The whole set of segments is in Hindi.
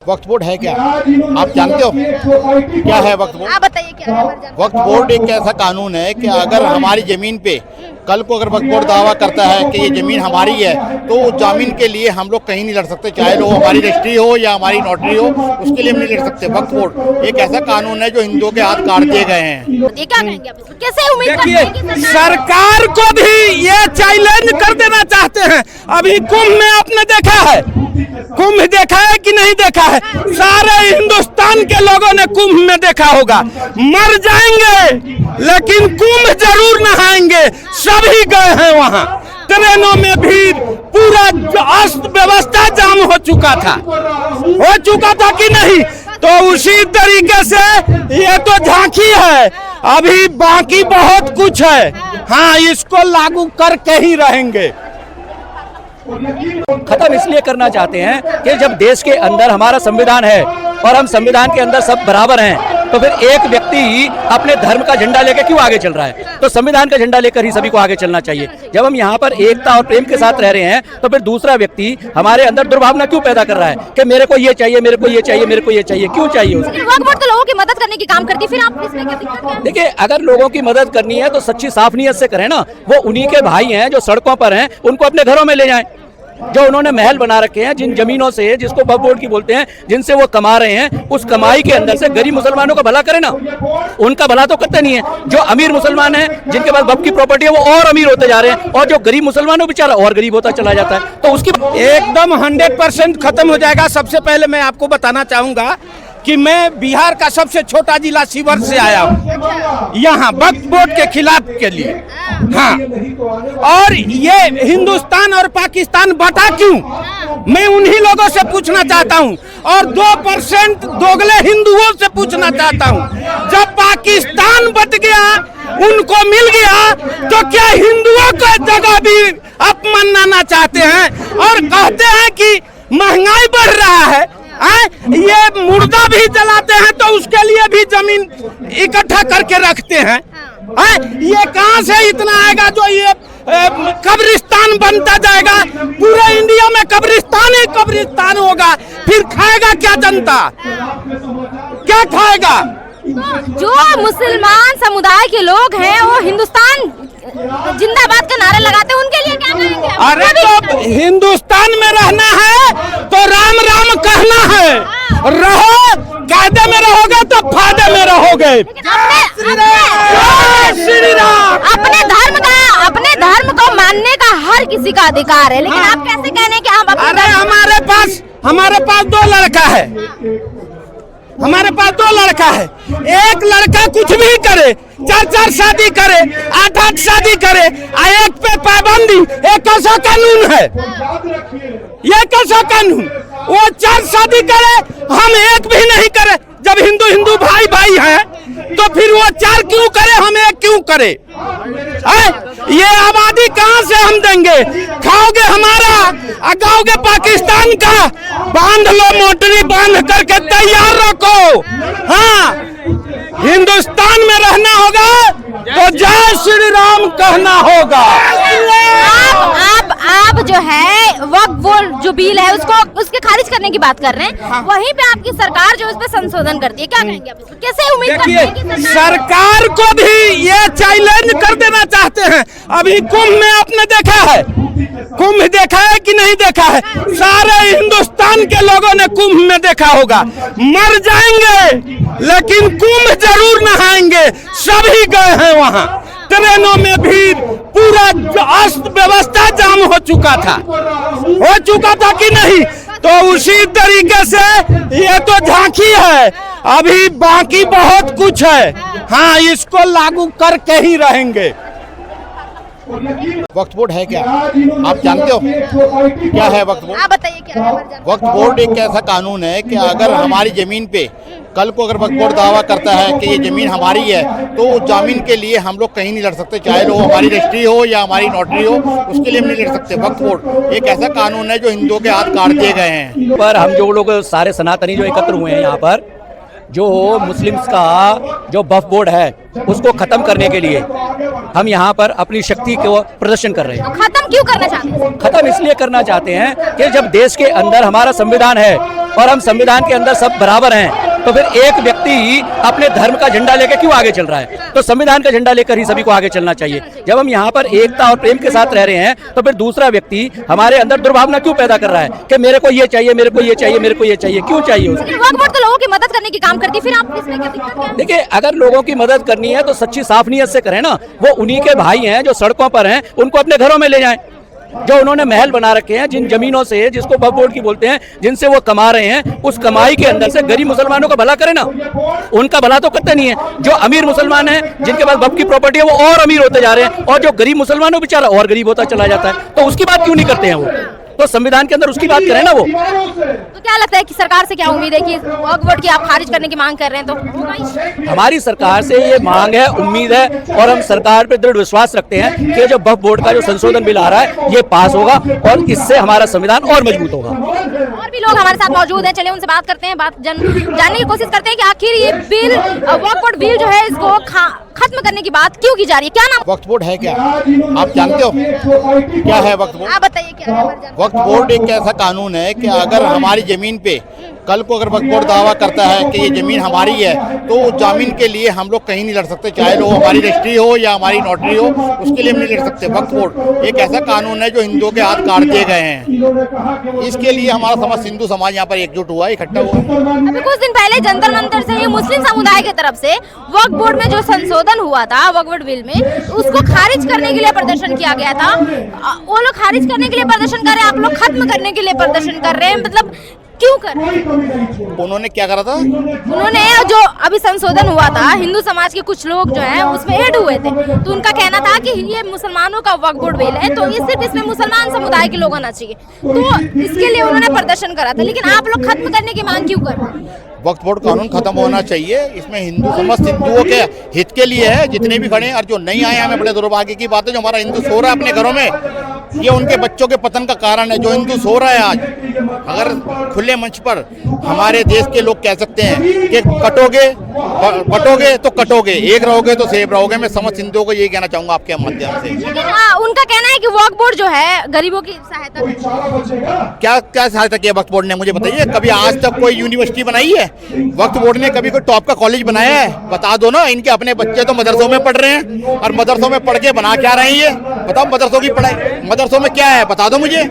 वक्फ बोर्ड है क्या? आप जानते हो क्या है वक्फ बोर्ड? आप बताइए क्या है? वक्फ बोर्ड एक ऐसा कानून है कि अगर हमारी जमीन पे कल को अगर वक्फ बोर्ड दावा करता है कि ये जमीन हमारी है तो उस जमीन के लिए हम लोग कहीं नहीं लड़ सकते, चाहे वो हमारी रजिस्ट्री हो या हमारी नोटरी हो, उसके लिए हम नहीं लड़ सकते। वक्फ बोर्ड एक ऐसा कानून है जो हिंदुओं के हाथ काट दिए गए हैं। ये क्या कहेंगे आप? कैसे उम्मीद करते हैं कि सरकार को भी ये चैलेंज कर देना चाहते हैं। अभी कुंभ में आपने देखा है, कुंभ देखा है कि नहीं देखा है? सारे हिंदुस्तान के लोगों ने कुंभ में देखा होगा। मर जाएंगे लेकिन कुंभ जरूर नहाएंगे। सभी गए हैं वहाँ, ट्रेनों में भीड़, पूरा अस्त व्यवस्था जाम हो चुका था कि नहीं? तो उसी तरीके से ये तो झांकी है, अभी बाकी बहुत कुछ है। हाँ, इसको लागू करके ही रहेंगे। खत्म इसलिए करना चाहते हैं कि जब देश के अंदर हमारा संविधान है और हम संविधान के अंदर सब बराबर हैं, तो फिर एक व्यक्ति अपने धर्म का झंडा लेकर क्यों आगे चल रहा है? तो संविधान का झंडा लेकर ही सभी को आगे चलना चाहिए। जब हम यहाँ पर एकता और प्रेम के साथ रह रहे हैं तो फिर दूसरा व्यक्ति हमारे अंदर दुर्भावना क्यों पैदा कर रहा है कि मेरे को ये चाहिए, मेरे को ये चाहिए, मेरे को ये चाहिए? क्यों चाहिए उसको? वक्फ बोर्ड तो लोगों की मदद करने की काम करती है, फिर आप इसमें क्या दिक्कत है? देखिए, अगर लोगों की मदद करनी है तो सच्ची साफ नीयत से करें ना। वो उन्हीं के भाई हैं जो सड़कों पर हैं, उनको अपने घरों में ले जाएं। जो उन्होंने महल बना रखे हैं, जिन जमीनों से, जिसको वक्फ बोर्ड की बोलते हैं, जिनसे वो कमा रहे हैं, उस कमाई के अंदर से गरीब मुसलमानों का भला करें ना। उनका भला तो करते नहीं है। जो अमीर मुसलमान हैं, जिनके पास वक्फ की प्रॉपर्टी है, वो और अमीर होते जा रहे हैं, और जो गरीब मुसलमान है बेचारा और गरीब होता चला जाता है। तो उसकी एकदम 100% खत्म हो जाएगा। सबसे पहले मैं आपको बताना चाहूंगा कि मैं बिहार का सबसे छोटा जिला शिवर से आया हूँ यहाँ वक्फ बोर्ड के खिलाफ के लिए। हाँ, और ये हिंदुस्तान और पाकिस्तान बटा क्यों, मैं उन्हीं लोगों से पूछना चाहता हूँ, और 2% दोगले हिंदुओं से पूछना चाहता हूँ। जब पाकिस्तान बट गया, उनको मिल गया, तो क्या हिंदुओं को जगह भी अपमानना चाहते हैं और कहते हैं कि महंगाई बढ़ रहा है? ये मुर्दा भी जलाते हैं तो उसके लिए भी जमीन इकट्ठा करके रखते हैं। ये कहां से इतना आएगा जो ये कब्रिस्तान बनता जाएगा? पूरे इंडिया में कब्रिस्तान ही कब्रिस्तान होगा, फिर खाएगा क्या जनता? क्या खाएगा? जो मुसलमान समुदाय के लोग हैं वो हिंदुस्तान जिंदाबाद का नारा लगाते हैं, उनके लिए क्या कहेंगे? अरे तो हिंदुस्तान में रहना है तो राम राम कहना है। रहो, कायदे में रहोगे तो फायदे में रहोगे। श्री राम। अपने धर्म को मानने का हर किसी का अधिकार है, लेकिन आप कैसे कहने कि आप? अरे हमारे पास दो लड़का है, हमारे पास दो लड़का है। एक लड़का कुछ भी करे, 4 शादी करे, 8 शादी करे, एक पे पाबंदी, एक कैसा कानून है? ये कैसा कानून? वो 4 शादी करे, हम एक भी नहीं करे। जब हिंदू भाई भाई हैं तो फिर वो 4 क्यों करे, हम एक क्यों करे? ये आबादी कहाँ से हम देंगे? खाओगे हमारा, गाओगे पाकिस्तान का। बांध लो, मोटरी बांध करके तैयार रखो। हाँ, हिंदुस्तान में रहना होगा तो जय श्री राम कहना होगा। आप जो है वक्फ बोर्ड जो बिल है उसके खारिज करने की बात कर रहे हैं। हाँ। वहीं पे आपकी सरकार जो इस पे संशोधन करती है, क्या कहेंगे आप? कैसे उम्मीद करते हैं कि सरकार को भी ये चैलेंज कर देना चाहते हैं। अभी कुंभ में आपने देखा है, कुंभ देखा है कि नहीं देखा है? सारे हिंदुस्तान के लोगों ने कुंभ में देखा होगा। मर जाएंगे लेकिन कुंभ जरूर नहाएंगे। सभी गए हैं वहाँ, ट्रेनों में भीड़, पूरा अस्त व्यवस्था जाम हो चुका था कि नहीं? तो उसी तरीके से ये तो झांकी है, अभी बाकी बहुत कुछ है। हाँ, इसको लागू करके ही रहेंगे। वक्फ बोर्ड है क्या? आप जानते हो क्या है वक्फ बोर्ड? आप बताइए क्या है? वक्फ बोर्ड एक ऐसा कानून है कि अगर हमारी जमीन पे कल को अगर वक्फ बोर्ड दावा करता है कि ये जमीन हमारी है तो उस जमीन के लिए हम लोग कहीं नहीं लड़ सकते, चाहे वो हमारी रजिस्ट्री हो या हमारी नोटरी हो, उसके लिए हम नहीं लड़ सकते। वक्फ बोर्ड एक ऐसा कानून है जो हिंदुओं के हाथ काट दिए गए हैं। पर हम जो लोग सारे सनातनी जो एकत्र हुए हैं यहाँ पर, जो मुस्लिम्स का जो वक्फ बोर्ड है उसको खत्म करने के लिए हम यहाँ पर अपनी शक्ति को प्रदर्शन कर रहे हैं। खत्म क्यों करना चाहते हैं? खत्म इसलिए करना चाहते हैं कि जब देश के अंदर हमारा संविधान है और हम संविधान के अंदर सब बराबर हैं, तो फिर एक व्यक्ति अपने धर्म का झंडा लेकर क्यों आगे चल रहा है? तो संविधान का झंडा लेकर ही सभी को आगे चलना चाहिए। जब हम यहाँ पर एकता और प्रेम के साथ रह रहे हैं, तो फिर दूसरा व्यक्ति हमारे अंदर दुर्भावना क्यों पैदा कर रहा है कि मेरे को ये चाहिए, मेरे को ये चाहिए, मेरे को ये चाहिए? क्यों चाहिए उसे? वक्फ बोर्ड तो लोगों की मदद करने की काम करती है, फिर आप इसमें क्या दिक्कत है? देखिए, अगर लोगों की मदद करनी है तो सच्ची साफ नीयत से करें ना। वो उन्हीं के भाई हैं जो सड़कों पर हैं, उनको अपने घरों में ले जाएं। जो उन्होंने महल बना रखे हैं जिन जमीनों से, जिसको वक्फ बोर्ड की बोलते हैं, जिनसे वो कमा रहे हैं, उस कमाई के अंदर से गरीब मुसलमानों का भला करें ना। उनका भला तो करते नहीं है। जो अमीर मुसलमान हैं, जिनके पास वक्फ की प्रॉपर्टी है, वो और अमीर होते जा रहे हैं, और जो गरीब मुसलमान है बेचारा और गरीब होता चला जाता है। तो उसकी बात क्यों नहीं करते हैं वो? तो संविधान के अंदर उसकी बात करें ना वो। तो क्या लगता है कि सरकार से क्या उम्मीद है कि वक्फ बोर्ड की आप खारिज करने की मांग कर रहे हैं, तो होगा ही? हमारी सरकार से ये मांग है, उम्मीद है, और हम सरकार पे दृढ़ विश्वास रखते हैं कि जो वक्फ बोर्ड का जो संशोधन बिल आ रहा है ये पास होगा और इससे हमारा संविधान और मजबूत होगा। और भी लोग हमारे साथ मौजूद हैं, चलिए उनसे बात करते हैं, जानने की कोशिश करते हैं कि आखिर ये बिल, वक्फ बोर्ड बिल जो है, इसको खत्म करने की बात क्यों की जा रही है? क्या नाम? वक्फ बोर्ड है क्या, आप जानते हो क्या है वक्फ बोर्ड? आप बताइए क्या है? वक्फ बोर्ड एक ऐसा कानून है कि अगर हमारी जमीन पे कल को अगर वक्फ बोर्ड दावा करता है कि ये जमीन हमारी है, तो उस जमीन के लिए हम लोग कहीं नहीं लड़ सकते, चाहे वो हमारी रजिस्ट्री हो या हमारी नोटरी हो, उसके लिए हम नहीं लड़ सकते। वक्फ बोर्ड एक ऐसा कानून है जो हिंदुओं के हाथ काट दिए गए हैं। इसके लिए हमारा समस्त हिंदू समाज यहाँ पर एकजुट हुआ, इकट्ठा हुआ। अभी कुछ दिन पहले जंतर मंतर से ये मुस्लिम समुदाय की तरफ से वक्फ बोर्ड में जो संशोधन हुआ था वक्फ बोर्ड बिल में, उसको खारिज करने के लिए प्रदर्शन किया गया था। वो लोग खारिज करने के लिए प्रदर्शन कर रहे हैं, आप लोग खत्म करने के लिए प्रदर्शन कर रहे हैं, मतलब क्यों कर रहे हैं? उन्होंने क्या करा था? उन्होंने जो अभी संशोधन हुआ था, हिंदू समाज के कुछ लोग जो हैं उसमें ऐड हुए थे, तो उनका कहना था कि ये मुसलमानों का वक्फ बोर्ड बिल है, तो ये सिर्फ इसमें मुसलमान समुदाय के लोग आना चाहिए, तो इसके लिए उन्होंने प्रदर्शन करा था। लेकिन आप लोग खत्म करने की मांग क्यों कर रहे हैं? वक्फ बोर्ड कानून खत्म होना चाहिए। इसमें हिंदू समस्त हिंदुओं के हित के लिए है, जितने भी खड़े हैं, और जो नहीं आए हमें बड़े दुर्भाग्य की बात है। जो हमारा हिंदू सो रहा है अपने घरों में, ये उनके बच्चों के पतन का कारण है। जो हिंदू सो रहा है आज, अगर खुले मंच पर हमारे देश के लोग कह सकते हैं कि कटोगे बटोगे तो कटोगे, एक रहोगे तो सेब रहोगे, मैं समस्त हिंदुओं को यही कहना चाहूंगा आपके माध्यम से। लेकिन उनका कहना है कि वक्फ बोर्ड जो है गरीबों की सहायता क्या क्या सहायता किया वक्फ बोर्ड ने, मुझे बताइए। कभी आज तक कोई यूनिवर्सिटी बनाई है वक्फ बोर्ड ने? कभी कोई टॉप का कॉलेज बनाया है? बता दो ना। इनके अपने बच्चे तो मदरसों में पढ़ रहे हैं, और मदरसों में पढ़ के बना क्या रहे हैं? बताओ, मदरसों की पढ़ाई, मदरसों में क्या है बता दो मुझे।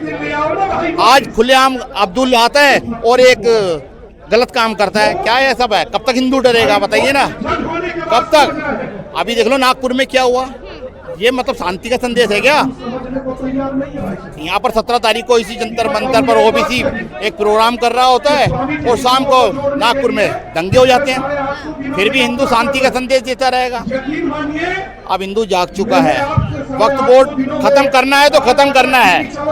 आज खुलेआम अब्दुल आता है और एक गलत काम करता है, क्या है सब है? कब तक हिंदू डरेगा बताइए ना, कब तक? अभी देख लो नागपुर में क्या हुआ। ये मतलब शांति का संदेश है क्या? यहाँ पर 17 तारीख को इसी जंतर मंतर पर ओबीसी एक प्रोग्राम कर रहा होता है, और शाम को नागपुर में दंगे हो जाते हैं। फिर भी हिंदू शांति का संदेश देता रहेगा। अब हिंदू जाग चुका है। वक्फ बोर्ड खत्म करना है तो खत्म करना है।